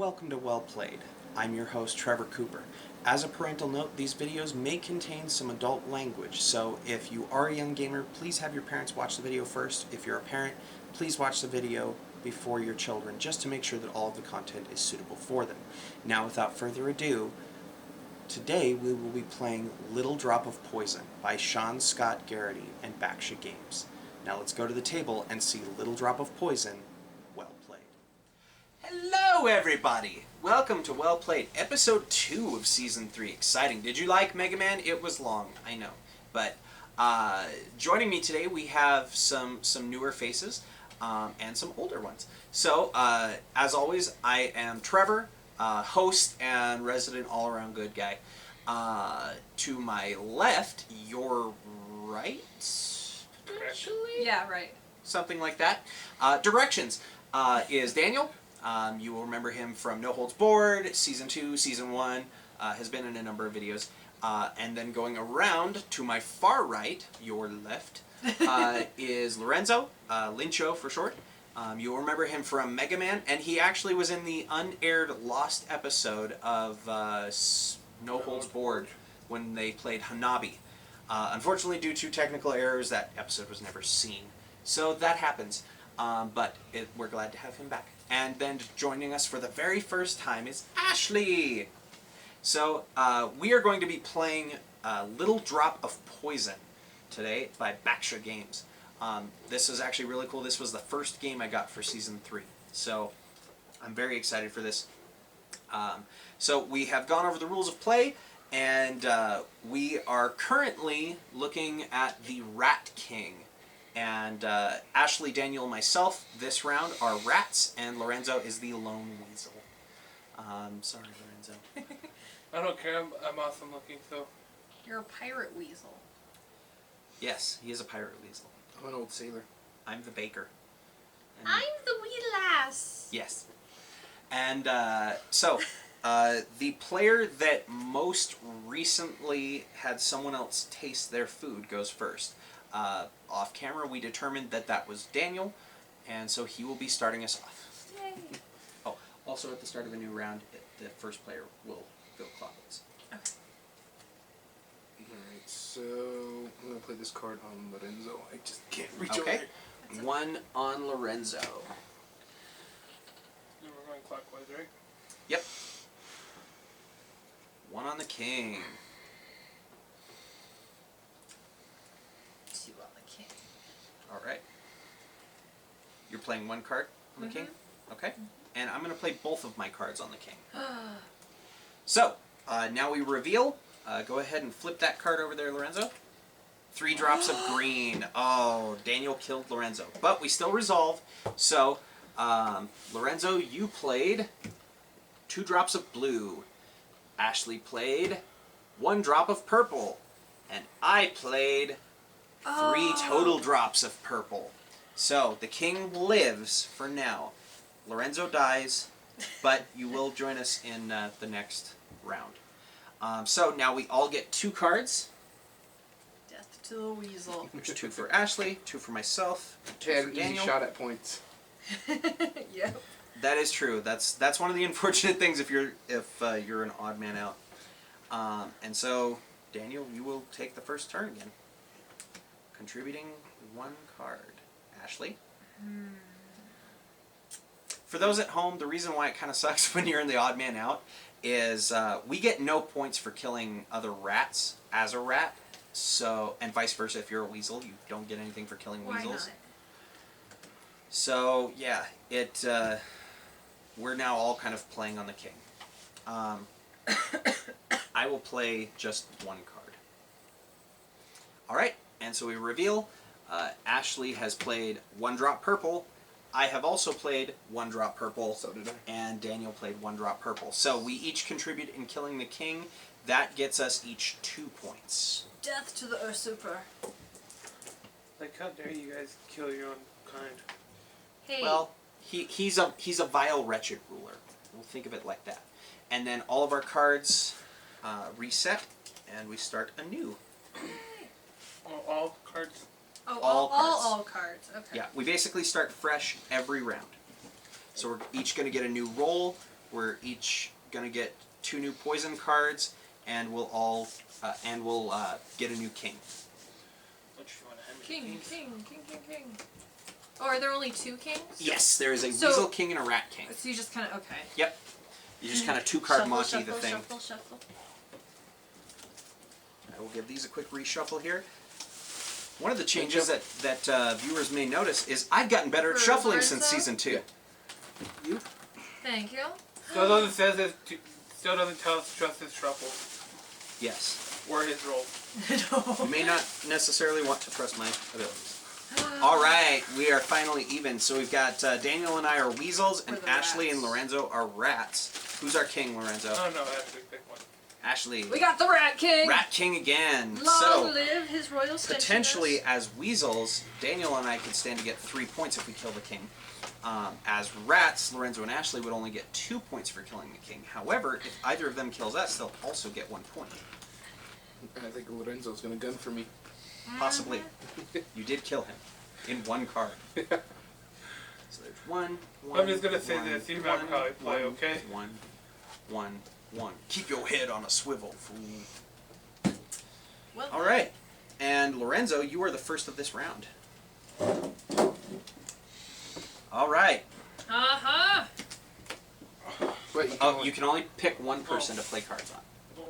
welcome to Well Played. I'm your host, Trevor Cooper. As a parental note, these videos may contain some adult language, so if you are a young gamer, please have your parents watch the video first. If you're a parent, please watch the video before your children, just to make sure that all of the content is suitable for them. Now, without further ado, today we will be playing Little Drop of Poison by Sean Scott Garrity and Baksha Games. Now let's go to the table and see Little Drop of Poison. Well played. Hello everybody! Welcome to Well Played, episode 2 of season 3. Exciting. Did you like Mega Man? It was long, I know. But joining me today we have some newer faces and some older ones. So, as always, I am Trevor, host and resident all-around good guy. To my left, your right? Yeah, right. Something like that. Directions is Daniel. You will remember him from No Holds Barred, Season 2, Season 1, has been in a number of videos. And then going around to my far right, your left, is Lorenzo, Lincho for short. You'll remember him from Mega Man, and he actually was in the unaired lost episode of No Holds Barred when they played Hanabi. Unfortunately, due to technical errors, that episode was never seen. So that happens, but we're glad to have him back. And then joining us for the very first time is Ashley! So we are going to be playing Little Drop of Poison today by Baksha Games. This is actually really cool. This was the first game I got for Season 3. So I'm very excited for this. So we have gone over the rules of play, and we are currently looking at the Rat King. And Ashley, Daniel, and myself this round are rats, and Lorenzo is the lone weasel. Sorry, Lorenzo. I don't care, I'm awesome looking, so... You're a pirate weasel. Yes, he is a pirate weasel. I'm an old sailor. I'm the baker. And I'm the wee lass. yes. And so, the player that most recently had someone else taste their food goes first. Off camera, we determined that that was Daniel, and so he will be starting us off. Yay. Oh, also at the start of a new round, the first player will go clockwise. Okay. Alright, so I'm going to play this card on Lorenzo. I just can't reach Okay. over. One on Lorenzo. Then we're going clockwise, right? Yep. One on the king. 2 on the king. All right. You're playing one card on the king? Okay. And I'm going to play both of my cards on the king. So, now we reveal. Go ahead and flip that card over there, Lorenzo. 3 drops of green. Oh, Daniel killed Lorenzo. But we still resolve. So, Lorenzo, you played 2 drops of blue. Ashley played 1 drop of purple. And I played 3 total drops of purple. So, the king lives for now. Lorenzo dies, but you will join us in the next round. So, now we all get 2 cards. Death to the weasel. There's 2 for Ashley, 2 for myself, 2 Had for an easy Daniel. shot at points. Yep. That is true. That's one of the unfortunate things if you're an odd man out. And so, Daniel, you will take the first turn again, contributing 1 card. Ashley. For those at home, the reason why it kind of sucks when you're in the odd man out is we get no points for killing other rats as a rat. So, and vice versa, if you're a weasel, you don't get anything for killing Why weasels. not? So yeah, we're now all kind of playing on the king. I will play just 1 card. All right, and so we reveal. Ashley has played 1 drop purple. I have also played 1 drop purple. So did I. And Daniel played 1 drop purple. So we each contribute in killing the king. That gets us each 2 points. Death to the usurper. Like, how dare you guys kill your own kind? Hey. Well, he's a vile, wretched ruler. We'll think of it like that. And then all of our cards reset, and we start anew. All cards? Oh, all cards. all cards. Okay. Yeah, we basically start fresh every round. So we're each going to get a new roll. We're each gonna get 2 new poison cards, and we'll all get a new king. Don't you want to hand me King, the king, king, king, king. Oh, are there only 2 kings? Yes, there is a So- weasel king and a rat king. So you just kind of, okay. Yep. You just kind of 2-card Shuffle, Monty shuffle, the thing. Shuffle, shuffle. I will give these a quick reshuffle here. One of the changes that viewers may notice is I've gotten better at For shuffling since Lorenzo? season 2. You? Thank you. Still doesn't says it. Still doesn't tell us to trust his shuffle Yes. or his roll. You may not necessarily want to trust my abilities. All right, we are finally even. So we've got Daniel and I are weasels, and We're the Ashley rats. and Lorenzo are rats. Who's our king, Lorenzo? Oh no, actually pick one. Ashley. We got the Rat King. Rat king again. Long So live his royal stenchiness. potentially, as weasels, Daniel and I could stand to get 3 points if we kill the king. As rats, Lorenzo and Ashley would only get 2 points for killing the king. However, if either of them kills us, they'll also get 1 point. I think Lorenzo's gonna gun for me. Possibly. You did kill him in 1 card. So there's one. I'm just gonna say this, you remember how I play, okay? 1, 1, 1. Keep your head on a swivel, fool. Well, All right. And Lorenzo, you are the first of this round. All right. Uh-huh. Wait, you Oh, you can only pick one person to play cards on.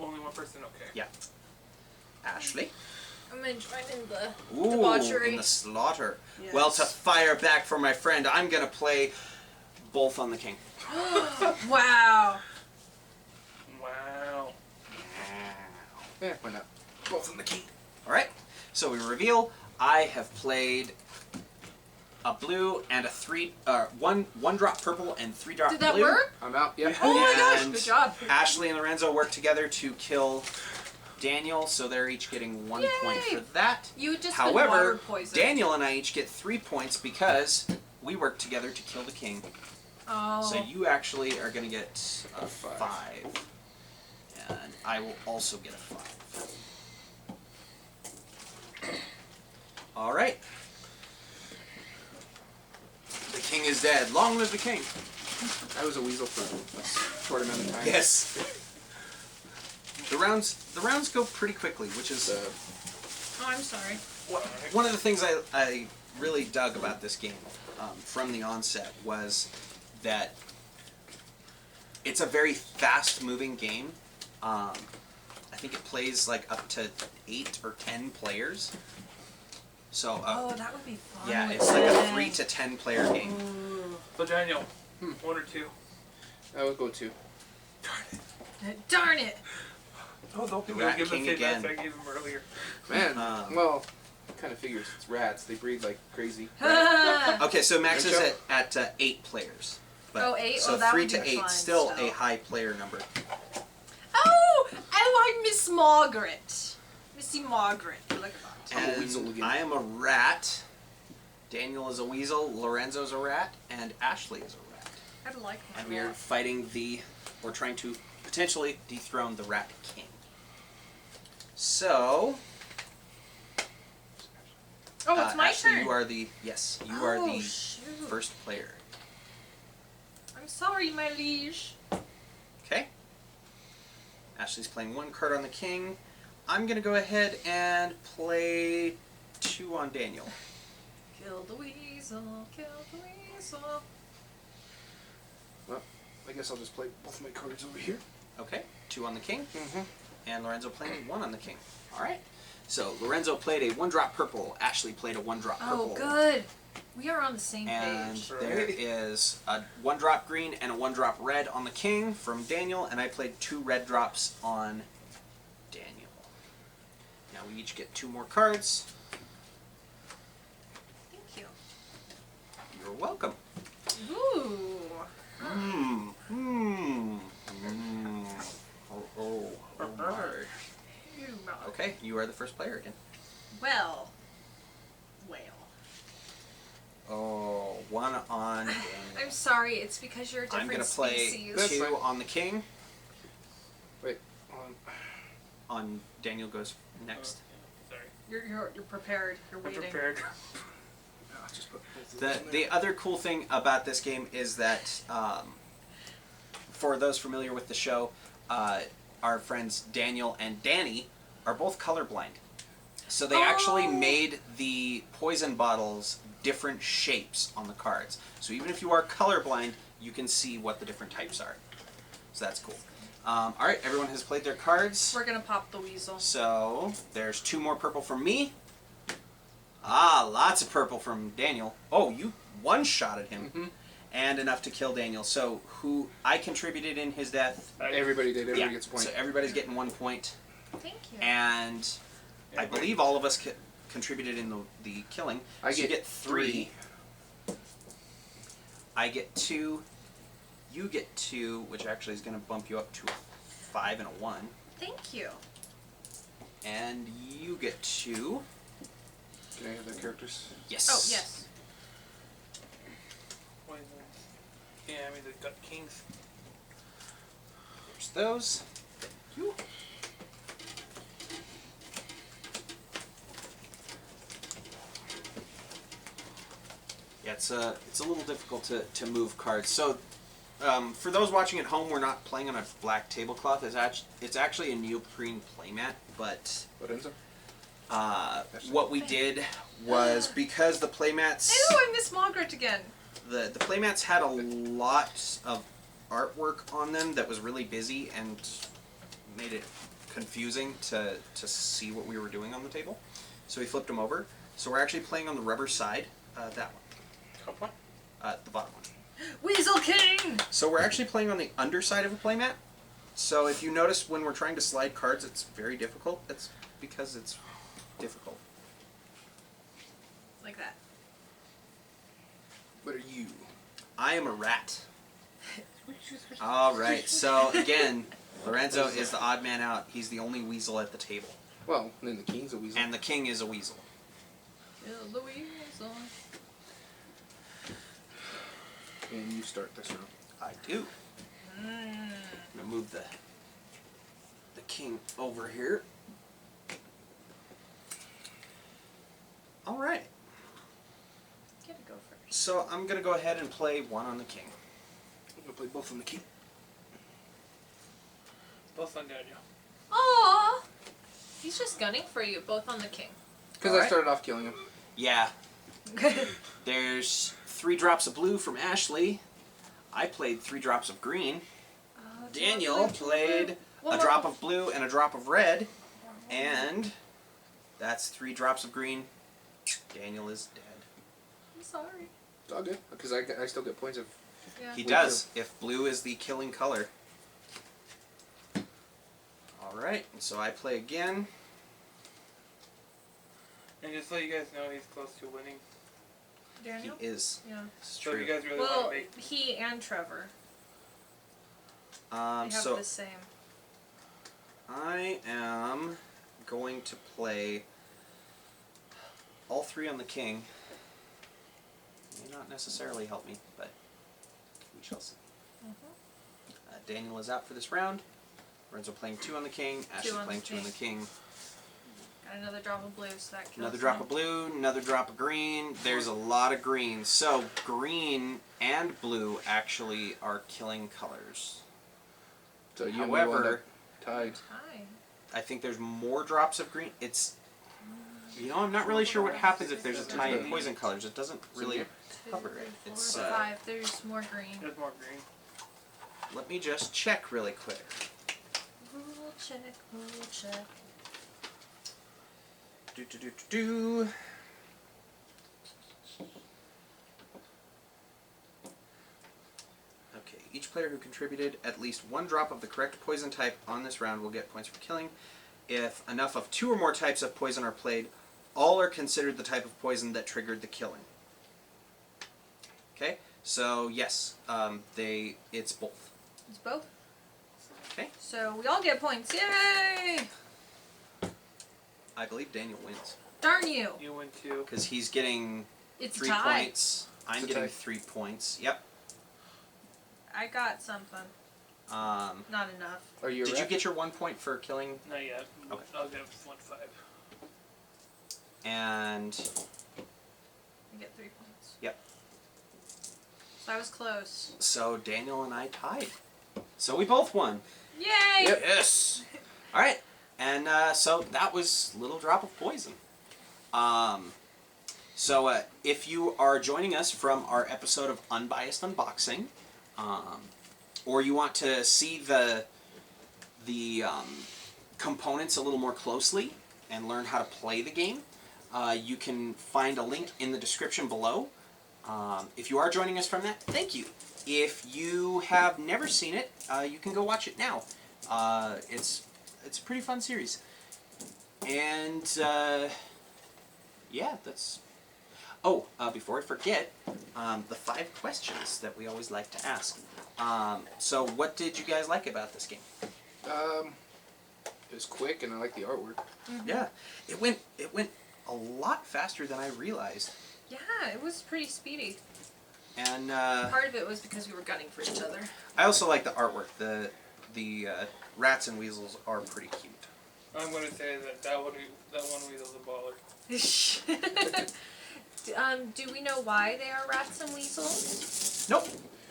Only one person, okay. Yeah. Ashley. I'm enjoying the Ooh, debauchery. in the slaughter. Yes. Well, to fire back for my friend, I'm going to play both on the king. Wow. Wow. Yeah, why not? Both on the king. All right. So we reveal I have played a blue and a one drop purple and 3-drop blue. Did that work? I'm out. Yeah. Oh my gosh, And good job. Ashley and Lorenzo work together to kill Daniel, so they're each getting 1 point Yay. for that. You had just been water However, poisoned. Daniel and I each get 3 points because we work together to kill the king. Oh. So you actually are going to get a A 5. 5. And I will also get a 5. All right. The king is dead. Long live the king. I was a weasel for a short amount of time. Yes. The rounds go pretty quickly, which is Oh, I'm sorry. one of the things I really dug about this game from the onset was that it's a very fast-moving game. I think it plays like up to 8 or 10 players. So Oh, that would be fun. yeah, with it's like a that. 3 to 10 player game. Ooh. So Daniel, 1 or 2. I would go 2. Darn it. Oh, don't The people Rat give the King same again. answer I gave him earlier. Man, Um, kind of figures. It's rats. They breed like crazy. Okay, so max is Good at 8 players. Oh, 8? So Oh, that 3 would to be 8, fun still still. a high player number. Oh, I like Miss Margaret. Missy Margaret. You like that. I'm a And weasel again. I am a rat. Daniel is a weasel. Lorenzo's a rat, and Ashley is a rat. I like my And we are fighting we're trying to potentially dethrone the Rat King. So, Oh, it's my Ashley, turn. you are the Shoot. first player. I'm sorry, my liege. Okay. Ashley's playing 1 card on the king. I'm gonna go ahead and play 2 on Daniel. Kill the weasel, kill the weasel. Well, I guess I'll just play both my cards over here. Okay, 2 on the king, Mm-hmm. and Lorenzo playing 1 on the king. All right. So Lorenzo played a 1-drop purple. Ashley played a 1-drop purple. Oh, good. We are on the same And page. there is a 1-drop green and a 1-drop red on the king from Daniel, and I played 2 red drops on Daniel. Now we each get 2 more cards. Thank you. You're welcome. Ooh. Mmm. Mmm. Mmm. Oh my. Okay, you are the first player again. Well. Oh, 1 on Daniel. I'm sorry, it's because you're a I'm different gonna play species. That's 2 fine. on the king. Wait. On Daniel goes next. Sorry. You're prepared. You're I'm waiting. prepared. I'll just put both of The those in there. other cool thing about this game is that for those familiar with the show, our friends Daniel and Danny are both colorblind. So they actually made the poison bottles different shapes on the cards. So even if you are colorblind, you can see what the different types are. So that's cool. All right, everyone has played their cards. We're gonna pop the weasel. So there's 2 more purple from me. Ah, lots of purple from Daniel. Oh, you one-shotted him. Mm-hmm. And enough to kill Daniel. So who I contributed in his death. Everybody did. Everybody Yeah, gets a point. so everybody's getting 1 point. Thank you. And I believe all of us contributed in the killing. I so you get get 3. I get 2. You get 2, which actually is going to bump you up to a 5 and a 1. Thank you. And you get 2. Can I have the characters? Yes. Oh, yes. Poisons. Yeah, I mean, they've got kings. There's those. Thank you. Yeah, it's a little difficult to move cards. So, for those watching at home, we're not playing on a black tablecloth. It's actually a neoprene playmat, but Lorenzo? what we did was because the playmats I miss Margaret again. the playmats had a lot of artwork on them that was really busy and made it confusing to see what we were doing on the table. So we flipped them over. So we're actually playing on the rubber side, that one. Top one? The bottom one. Weasel King! So we're actually playing on the underside of a playmat. So if you notice when we're trying to slide cards, it's very difficult. That's because it's difficult. Like that. What are you? I am a rat. All right. So again, Lorenzo is the odd man out. He's the only weasel at the table, Well, then the king's a weasel. and the king is a weasel. The weasel. And you start this round. I do. I'm gonna move the king over here. All right. Get to go first. So I'm gonna go ahead and play 1 on the king. I'm gonna play both on the king. Both on Daniel. Aww! He's just gunning for you, both on the king. Because I Alright. started off killing him. Yeah. There's 3 drops of blue from Ashley. I played 3 drops of green. Daniel played a drop of blue and a drop of red. And that's 3 drops of green. Daniel is dead. I'm sorry. It's all good. Because I still get points if... Yeah. He We does, if blue is the killing color. Alright, so I play again. And just so you guys know, he's close to winning. Daniel? He is. Yeah. It's So if you true. guys really want Well, to make... he and Trevor. They have So the same. I am going to play all 3 on the king. May not necessarily help me, but we shall see. Daniel is out for this round. Lorenzo playing 2 on the king. Ashley on the playing 2 on the king. Got another drop of blue, so that kills Another me. drop of blue, another drop of green. There's a lot of green. So green and blue actually are killing colors. So you However, end up tied. Hi. I think there's more drops of green. It's, you know, I'm not really sure what happens if there's a tie in poison colors. It doesn't really cover it. It's, 5. There's more green. There's more green. let me just check really quick. Rule check, rule check. Do. Okay, each player who contributed at least 1 drop of the correct poison type on this round will get points for killing. If enough of 2 or more types of poison are played, all are considered the type of poison that triggered the killing. Okay, so yes, it's both. It's both. Okay. So we all get points. Yay! I believe Daniel wins Darn you! You win 2. because he's getting It's 3 a tie. points. I'm It's a getting tie. 3 points. Yep. I got something. Not enough. Are you a Did you rat? get your 1 point for killing? Not yet. Okay. I'll get 1-5. And I get 3 points. Yep. So I was close. so Daniel and I tied. So we both won. Yay! Yep. Yes. All right, and so that was Little Drop of Poison. So if you are joining us from our episode of Unbiased Unboxing, or you want to see the components a little more closely and learn how to play the game, you can find a link in the description below. If you are joining us from that, thank you. If you have never seen it, you can go watch it now. It's a pretty fun series. And yeah, that's... Oh, before I forget, the 5 questions that we always like to ask. So what did you guys like about this game? It was quick, and I like the artwork. Mm-hmm. Yeah, it went a lot faster than I realized. Yeah, it was pretty speedy. And Part of it was because we were gunning for each other. I also like the artwork. The rats and weasels are pretty cute. I'm gonna say that one weasel's a baller. Do we know why they are rats and weasels? Nope.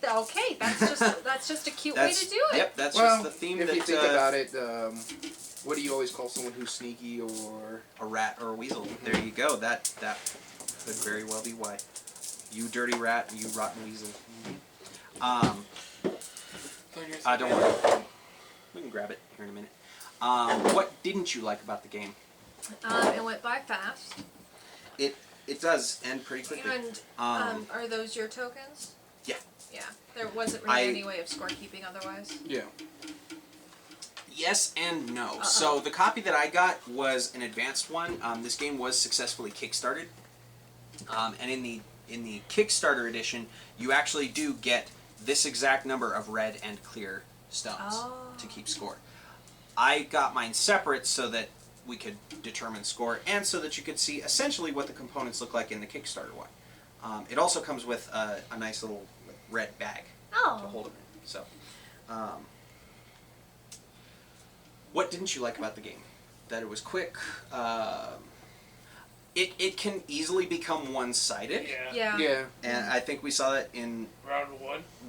Okay, that's just a cute way That's, to do it. Yep, that's Well, just the theme if that you think about it, what do you always call someone who's sneaky or... a rat or a weasel. There you go. That could very well be why. You dirty rat, you rotten weasel. Don't worry. We can grab it here in a minute. What didn't you like about the game? It went by fast. It does end pretty quickly. And are those your tokens? Yeah. Yeah. There wasn't really any way of scorekeeping otherwise. Yeah. Yes and no. Uh-oh. So the copy that I got was an advanced one. This game was successfully kickstarted, and in the Kickstarter edition, you actually do get this exact number of red and clear stones to keep score. I got mine separate so that we could determine score, and so that you could see essentially what the components look like in the Kickstarter one. It also comes with a nice little red bag to hold them in. So, what didn't you like about the game? That it was quick. It can easily become one-sided. Yeah. Yeah. And I think we saw that in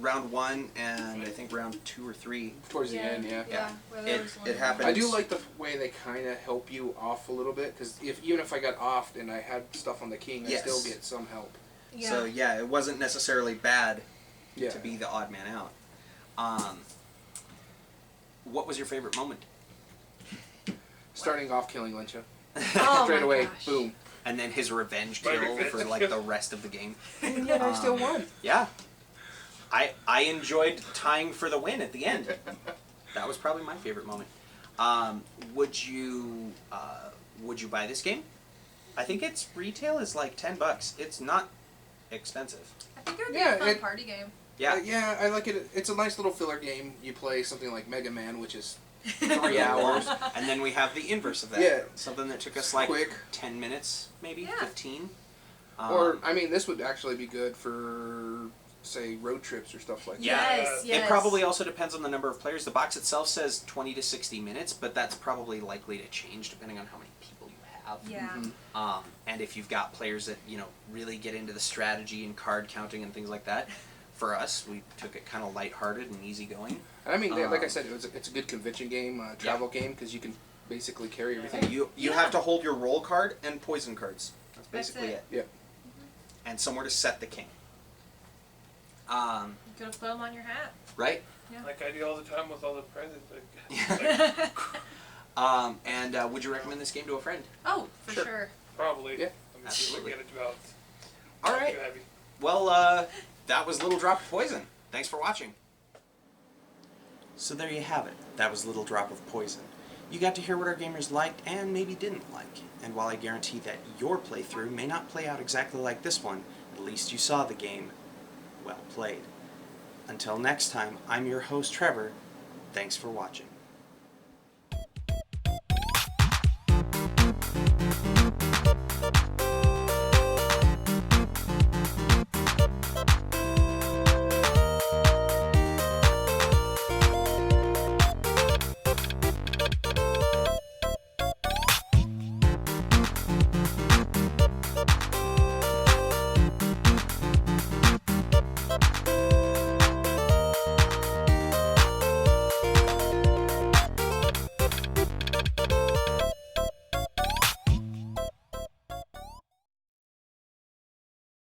Round 1 and I think round 2 or 3. Towards the end, yeah. Yeah. Where there It- was it one- happened. I do like the way they kind of help you off a little bit, because even if I got offed and I had stuff on the king, I Yes. still get some help. Yeah. So yeah, it wasn't necessarily bad Yeah. to be the odd man out. What was your favorite moment? Starting off killing Lyncha. Oh Straight my away, gosh. boom. And then his revenge My kill revenge for like the rest of the game. And yet I still won. Yeah. I enjoyed tying for the win at the end. That was probably my favorite moment. Would you buy this game? I think its retail is like $10. It's not expensive. I think it would be Yeah, a fun it- party game. Yeah. Yeah, I like it. It's a nice little filler game. You play something like Mega Man, which is 3 hours. And then we have the inverse of that. Yeah. Something that took us like Quick. 10 minutes, maybe Yeah. 15. Or, I mean, this would actually be good for, say, road trips or stuff like Yeah. Yes, yes. It probably also depends on the number of players. The box itself says 20 to 60 minutes, but that's probably likely to change depending on how many people you have. Yeah. Mhm. And if you've got players that, really get into the strategy and card counting and things like that. For us, we took it kind of lighthearted and easygoing. And I mean, like I said, it's a good convention game, travel game, because you can basically carry everything. You Yeah. have to hold your roll card and poison cards. That's That's basically it. it. Yeah. And somewhere to set the king. You could have put them on your hat. Right? Like I do all the time with all the presents. Like, And would you recommend this game to a friend? Oh, for Sure. sure. probably. Yeah. I'm Absolutely. Get it about. All Not right. too heavy. Well, that was Little Drop of Poison. Thanks for watching. So there you have it. That was Little Drop of Poison. You got to hear what our gamers liked and maybe didn't like. And while I guarantee that your playthrough may not play out exactly like this one, at least you saw the game well played. Until next time, I'm your host, Trevor. Thanks for watching.